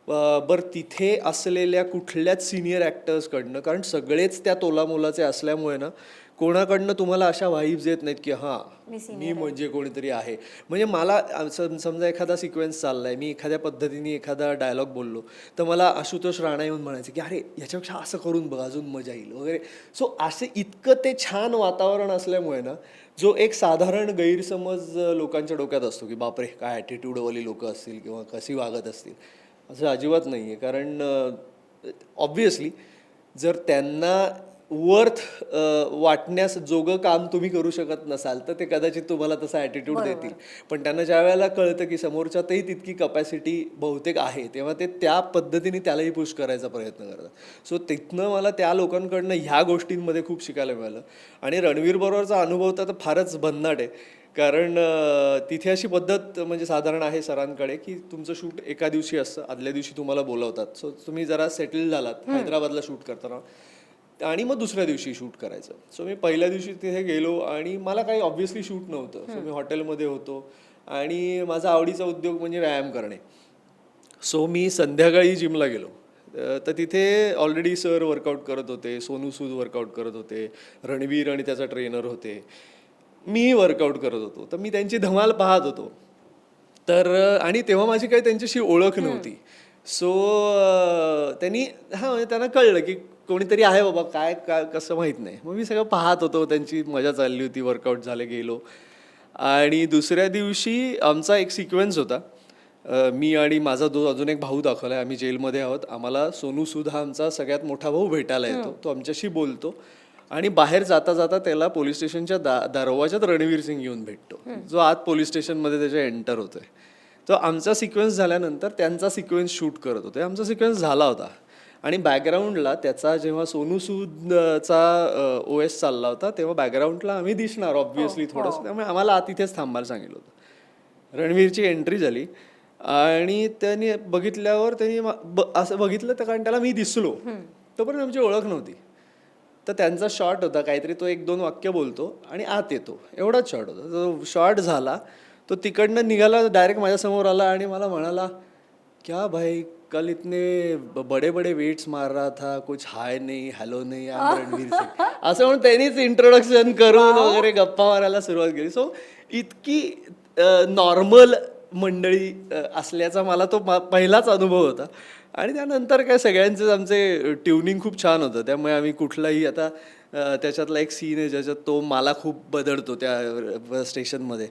Speaker 3: बरं तिथे असलेल्या कुठल्याच सिनियर ॲक्टर्सकडनं, कारण सगळेच त्या तोलामोलाचे असल्यामुळे ना कोणाकडनं तुम्हाला अशा व्हाईब्स येत नाहीत की हां मी म्हणजे कोणीतरी आहे. म्हणजे मला समजा एखादा सिक्वेन्स चालला आहे, मी एखाद्या पद्धतीने एखादा डायलॉग बोललो तर मला आशुतोष राणा येऊन म्हणायचे की अरे याच्यापेक्षा असं करून बघ अजून मजा येईल वगैरे. सो असे इतकं ते छान वातावरण असल्यामुळे ना जो एक साधारण गैरसमज लोकांच्या डोक्यात असतो की बापरे काय ॲटिट्यूडवाली लोकं असतील किंवा कशी वागत असतील, असं अजिबात नाही आहे. कारण ऑब्व्हियसली जर त्यांना वर्थ वाटण्यास जोगं काम तुम्ही करू शकत नसाल तर ते कदाचित तुम्हाला तसा ॲटिट्यूड देतील. पण त्यांना ज्या वेळेला कळतं की समोरच्यातही तितकी कपॅसिटी बहुतेक आहे तेव्हा ते त्या पद्धतीने त्यालाही पुश करायचा प्रयत्न करतात. सो तिथनं मला त्या लोकांकडनं ह्या गोष्टींमध्ये खूप शिकायला मिळालं. आणि रणवीर बरोबरचा अनुभव तर फारच भन्नाट आहे. कारण तिथे अशी पद्धत म्हणजे साधारण आहे सरांकडे की तुमचं शूट एका दिवशी असतं, आदल्या दिवशी तुम्हाला बोलवतात. सो तुम्ही जरा सेटल झालात हैदराबादला शूट करताना आणि मग दुसऱ्या दिवशी शूट करायचं. सो मी पहिल्या दिवशी तिथे गेलो आणि मला काही ऑब्व्हियसली शूट नव्हतं. सो मी हॉटेलमध्ये होतो आणि माझा आवडीचा उद्योग म्हणजे व्यायाम करणे. सो मी संध्याकाळी जिमला गेलो तर तिथे ऑलरेडी सर वर्कआउट करत होते, सोनू सूद वर्कआउट करत होते, रणवीर आणि त्याचा ट्रेनर होते, मी वर्कआउट करत होतो. तर मी त्यांची धमाल पाहत होतो. तर आणि तेव्हा माझी काही त्यांच्याशी ओळख नव्हती. सो म्हणजे त्यांना कळलं की कोणीतरी आहे बाबा, काय काय कसं माहीत नाही. मग मी सगळं पाहत होतो, त्यांची मजा चालली होती, वर्कआउट झाले गेलो. आणि दुसऱ्या दिवशी आमचा एक सिक्वेन्स होता. मी आणि माझा अजून एक भाऊ दाखवला आहे, आम्ही जेलमध्ये आहोत. आम्हाला सोनू सूद हा आमचा सगळ्यात मोठा भाऊ भेटायला येतो. तो आमच्याशी बोलतो आणि बाहेर जाता जाता त्याला पोलीस स्टेशनच्या दरवाजात रणवीर सिंग येऊन भेटतो, जो आत पोलीस स्टेशनमध्ये त्याच्या एंटर होतोय. तो आमचा सिक्वेन्स झाल्यानंतर त्यांचा सिक्वेन्स शूट करत होते. आमचा सिक्वेन्स झाला होता आणि बॅकग्राऊंडला त्याचा जेव्हा सोनू सूदचा OS चालला होता तेव्हा बॅकग्राऊंडला आम्ही दिसणार ऑब्व्हियसली थोडंसं. त्यामुळे आम्हाला आत इथेच थांबायला सांगितलं होतं. रणवीरची एंट्री झाली आणि त्यांनी बघितल्यावर असं बघितलं तर कारण त्याला मी दिसलो, तोपर्यंत आमची ओळख नव्हती. तर त्यांचा शॉट होता काहीतरी, तो 1-2 वाक्य बोलतो आणि आत येतो, एवढाच शॉट होता. तो शॉट झाला, तो तिकडनं निघाला, डायरेक्ट माझ्यासमोर आला आणि मला म्हणाला क्या भाई कल इतने बड़े बड़े वेट्स मार रहा था, कुछ हाय नहीं हॅलो नाही, आय रणवीर सिंग असं म्हणून त्यांनीच इंट्रोडक्शन करून वगैरे गप्पा मारायला सुरुवात केली. सो इतकी नॉर्मल मंडळी असल्याचा मला तो पहिलाच अनुभव होता. आणि त्यानंतर काय सगळ्यांचेच आमचे ट्युनिंग खूप छान होतं. त्यामुळे आम्ही कुठलाही आता त्याच्यातला एक सीन आहे ज्याच्यात तो मला खूप बदलतो त्या स्टेशनमध्ये.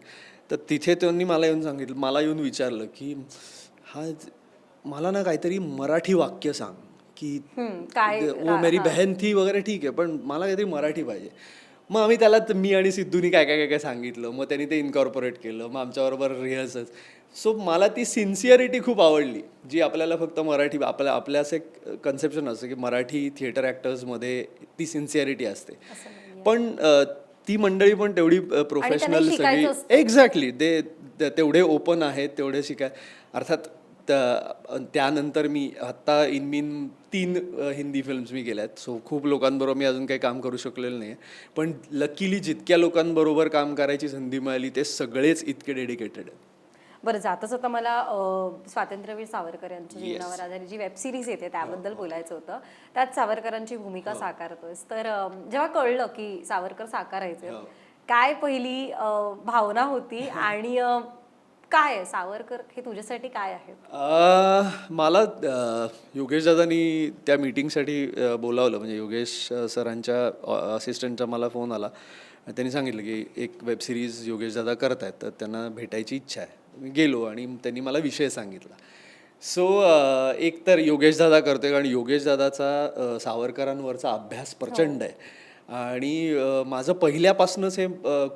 Speaker 3: तर तिथे त्यांनी मला येऊन विचारलं की मला ना काहीतरी मराठी वाक्य सांग की वो मेरी बहन थी वगैरे, ठीक आहे पण मला काहीतरी मराठी पाहिजे. मग आम्ही त्याला मी आणि सिद्धूनी काय काय काय काय सांगितलं, मग त्यांनी ते इन्कॉर्पोरेट केलं, मग आमच्याबरोबर रिहर्सल्स. सो मला ती सिन्सिअरिटी खूप आवडली, जी आपल्याला फक्त मराठी आपल्या असं एक कन्सेप्शन असतं की मराठी थिएटर ॲक्टर्समध्ये ती सिन्सिअरिटी असते. पण ती मंडळी पण तेवढी प्रोफेशनल सगळी, एक्झॅक्टली ते तेवढे ओपन आहेत, तेवढे अर्थात त्यानंतर मी आत्ता इन 3 हिंदी फिल्म्स मी केल्यात. सो खूप लोकांबरोबर मी अजून काही काम करू शकलेलं नाही आहे. पण लकीली जितक्या लोकांबरोबर काम करायची संधी मिळाली ते सगळेच इतके डेडिकेटेड आहेत.
Speaker 4: बरं, जाता जाता मला स्वातंत्र्यवीर सावरकर यांच्या जीवनावर आधारित जी वेब सिरीज येते त्याबद्दल बोलायचं होतं. त्यात सावरकरांची भूमिका साकारतोयस. तर जेव्हा कळलं की सावरकर साकारायचे, काय पहिली भावना होती आणि काय आहे सावरकर हे तुझ्यासाठी काय आहे?
Speaker 3: मला योगेश दादांनी त्या मीटिंगसाठी बोलावलं. म्हणजे योगेश सरांच्या असिस्टंटचा मला फोन आला. त्यांनी सांगितलं की एक वेब सिरीज योगेश दादा करत आहेत, तर त्यांना भेटायची इच्छा आहे. मी गेलो आणि त्यांनी मला विषय सांगितला. सो एक तर योगेश दादा करतोय, कारण योगेश दादाचा सावरकरांवरचा अभ्यास प्रचंड आहे. आणि माझं पहिल्यापासूनच हे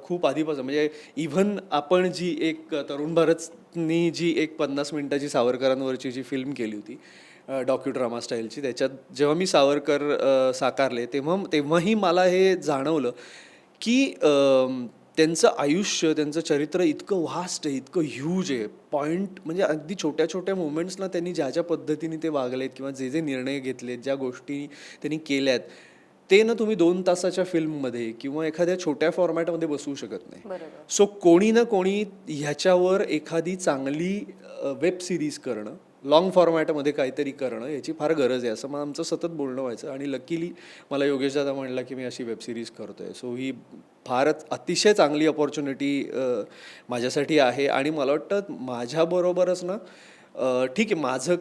Speaker 3: खूप आधीपासून, म्हणजे इव्हन आपण जी एक तरुण भारतनी जी एक 50 मिनिटाची सावरकरांवरची जी फिल्म केली होती डॉक्युड्रामा स्टाईलची, त्याच्यात जेव्हा मी सावरकर साकारले तेव्हाही मला हे जाणवलं की त्यांचं आयुष्य, त्यांचं चरित्र इतकं व्हास्ट आहे, इतकं ह्यूज आहे. पॉईंट म्हणजे अगदी छोट्या छोट्या मोमेंट्सला त्यांनी ज्या पद्धतीने ते वागलेत किंवा जे निर्णय घेतलेत, ज्या गोष्टी त्यांनी केल्यात, ते ना तुम्ही 2 तासाच्या फिल्ममध्ये किंवा एखाद्या छोट्या फॉर्मॅटमध्ये बसवू शकत नाही. सो कोणी ना कोणी ह्याच्यावर एखादी चांगली वेब सिरीज करणं, लॉंग फॉर्मॅटमध्ये काहीतरी करणं याची फार गरज आहे, असं मला आमचं सतत बोलणं व्हायचं. आणि लकीली मला योगेश दादा म्हणला की मी अशी वेब सिरीज करतोय. सो ही फारच अतिशय चांगली अपॉर्च्युनिटी माझ्यासाठी आहे. आणि मला वाटतं माझ्याबरोबरच ना ठीक आहे, माझं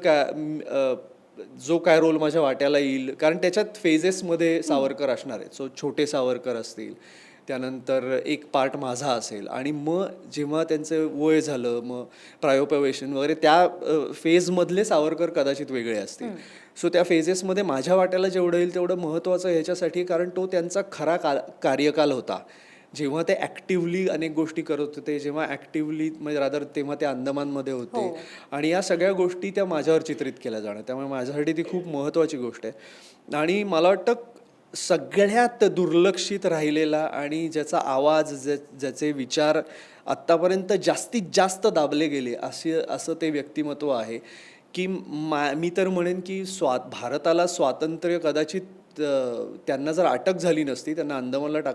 Speaker 3: जो काय रोल माझ्या वाट्याला येईल, कारण त्याच्यात फेजेसमध्ये सावरकर असणार आहेत. सो छोटे सावरकर असतील, त्यानंतर एक पार्ट माझा असेल, आणि मग जेव्हा त्यांचं वय झालं, मग प्रायोपवेशन वगैरे त्या फेजमधले सावरकर कदाचित वेगळे असतील. सो त्या फेजेसमध्ये माझ्या वाट्याला जेवढं येईल तेवढं महत्त्वाचं ह्याच्यासाठी, कारण तो त्यांचा खरा कार्यकाल होता, जेव्हा ते ॲक्टिव्हली अनेक गोष्टी करत होते, जेव्हा ॲक्टिव्हली म्हणजे रादर तेव्हा ते अंदमानमध्ये होते. आणि या सगळ्या गोष्टी त्या माझ्यावर चित्रित केल्या जाणार, त्यामुळे माझ्यासाठी ती खूप महत्त्वाची गोष्ट आहे. आणि मला वाटतं सगळ्यात दुर्लक्षित राहिलेला आणि ज्याचा आवाज, ज्याचे विचार आत्तापर्यंत जास्तीत जास्त दाबले गेले असं ते व्यक्तिमत्व आहे की मी तर म्हणेन की भारताला स्वातंत्र्य कदाचित त्यांना जर अटक झाली नसती, त्यांना अंदमानला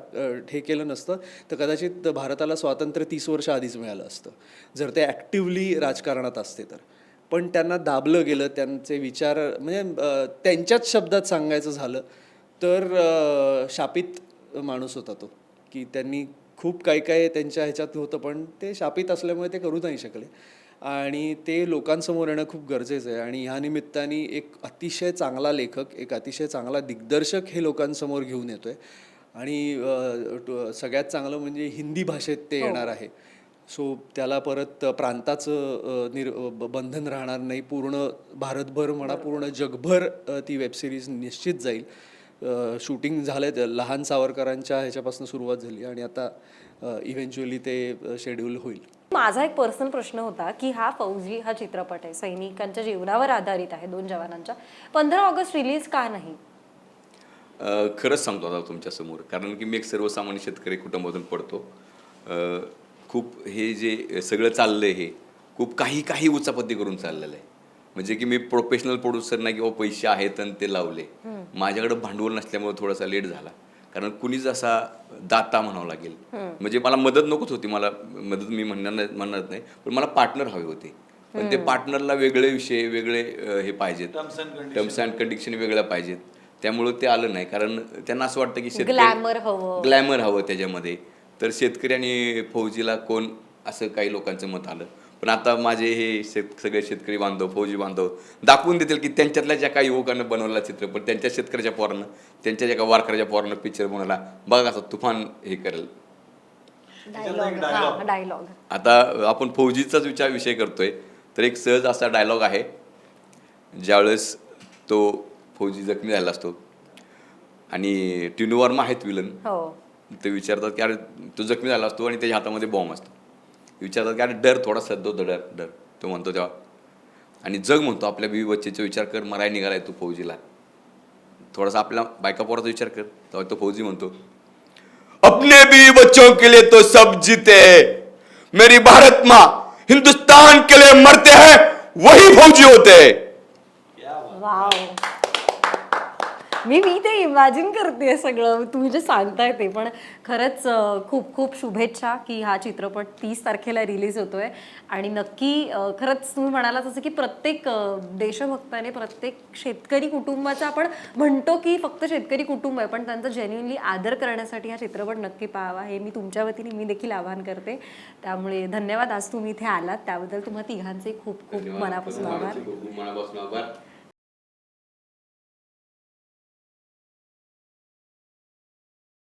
Speaker 3: हे केलं नसतं, तर कदाचित भारताला स्वातंत्र्य 30 वर्ष आधीच मिळालं असतं, जर ते ॲक्टिव्हली राजकारणात असते तर. पण त्यांना दाबलं गेलं. त्यांचे विचार म्हणजे त्यांच्याच शब्दात सांगायचं झालं तर शापित माणूस होता तो, की त्यांनी खूप काही त्यांच्या ह्याच्यात होतं, पण ते शापित असल्यामुळे ते करू नाही शकले. आणि ते लोकांसमोर येणं खूप गरजेचं आहे. आणि ह्या निमित्ताने एक अतिशय चांगला लेखक, एक अतिशय चांगला दिग्दर्शक हे लोकांसमोर घेऊन येतो आहे. आणि सगळ्यात चांगलं म्हणजे हिंदी भाषेत ते येणार आहे. सो त्याला परत प्रांताचं बंधन राहणार नाही. पूर्ण भारतभर म्हणा, पूर्ण जगभर ती वेबसिरीज निश्चित जाईल. शूटिंग झालं, लहान सावरकरांच्या ह्याच्यापासून सुरुवात झाली आणि आता इव्हेंच्युअली ते शेड्यूल होईल.
Speaker 4: माझा एक पर्सनल प्रश्न होता की हा फौजी हा चित्रपट आहे, सैनिकांच्या जीवनावर आधारित आहे, 2 जवानांच्या. 15 ऑगस्ट रिलीज का नाही?
Speaker 1: खरंच सांगतो आता तुमच्यासमोर, कारण की मी एक सर्वसामान्य शेतकरी कुटुंबातून पडतो. खूप हे जे सगळं चाललं आहे हे खूप काही उचापत्ती करून चाललेलं आहे. म्हणजे की मी प्रोफेशनल प्रोड्युसर नाही किंवा पैसे आहेत आणि ते लावले. माझ्याकडे भांडवल नसल्यामुळे थोडासा लेट झाला, कारण कुणीच असा दाता म्हणावं लागेल. म्हणजे मला मदत नकोच होती, मला मदत मी म्हणणार नाही, पण मला पार्टनर हवे होते. पण ते पार्टनरला वेगळे विषय, वेगळे हे पाहिजेत, टर्म्स अँड कंडिशन वेगळ्या पाहिजेत. त्यामुळं ते आलं नाही, कारण त्यांना असं वाटतं की ग्लॅमर हवं त्याच्यामध्ये. तर शेतकरी आणि फौजीला कोण, असं काही लोकांचं मत आलं. पण आता माझे हे सगळे शेतकरी बांधव, फौजी बांधव दाखवून देतील की त्यांच्यातल्या ज्या काही युवकांना बनवला चित्रपट, त्यांच्या शेतकऱ्याच्या पोरानं, त्यांच्या ज्या काही वारकऱ्याच्या पोरानं पिक्चर बनवला, बघा कसं तुफान हे करेल.
Speaker 4: डायलॉग
Speaker 1: आता आपण फौजीचाच विषय करतोय, तर एक सहज असा डायलॉग आहे, ज्यावेळेस तो फौजी जखमी झाला असतो आणि टिनू वर्मा आहेत विलन, ते विचारतात की अरे तो जखमी झाला असतो आणि त्याच्या हातामध्ये बॉम्ब असतो. विचारतात की अरे डर थोडासा दो, डर. तो म्हणतो तेव्हा, आणि जग म्हणतो आपल्या बीवी बच्चेचा विचार कर, मराय निघालाय तू फौजीला, थोडासा आपल्या बायका पोराचा विचार कर. तेव्हा तो फौजी म्हणतो, अपने बीवी बच्चों के लिए तो सब जीते, मेरी भारत माँ हिंदुस्तान के लिए मरते हैं, वही फौजी होते हैं.
Speaker 4: वाव. मी ते इमॅजिन करते सगळं तुम्ही जे सांगताय ते. पण खरंच खूप खूप शुभेच्छा की हा चित्रपट 30 तारखेला रिलीज होतोय. आणि नक्की खरंच तुम्ही म्हणालात असं की प्रत्येक देशभक्ताने, प्रत्येक शेतकरी कुटुंबाचा, आपण म्हणतो की फक्त शेतकरी कुटुंब आहे पण त्यांचा जेन्युइनली आदर करण्यासाठी हा चित्रपट नक्की पाहावा, हे मी तुमच्या वतीने मी देखील आवाहन करते. त्यामुळे धन्यवाद आज तुम्ही इथे आलात त्याबद्दल. तुम्हा तिघांचे खूप खूप मनापासून आभार.
Speaker 1: मनापासून आभार.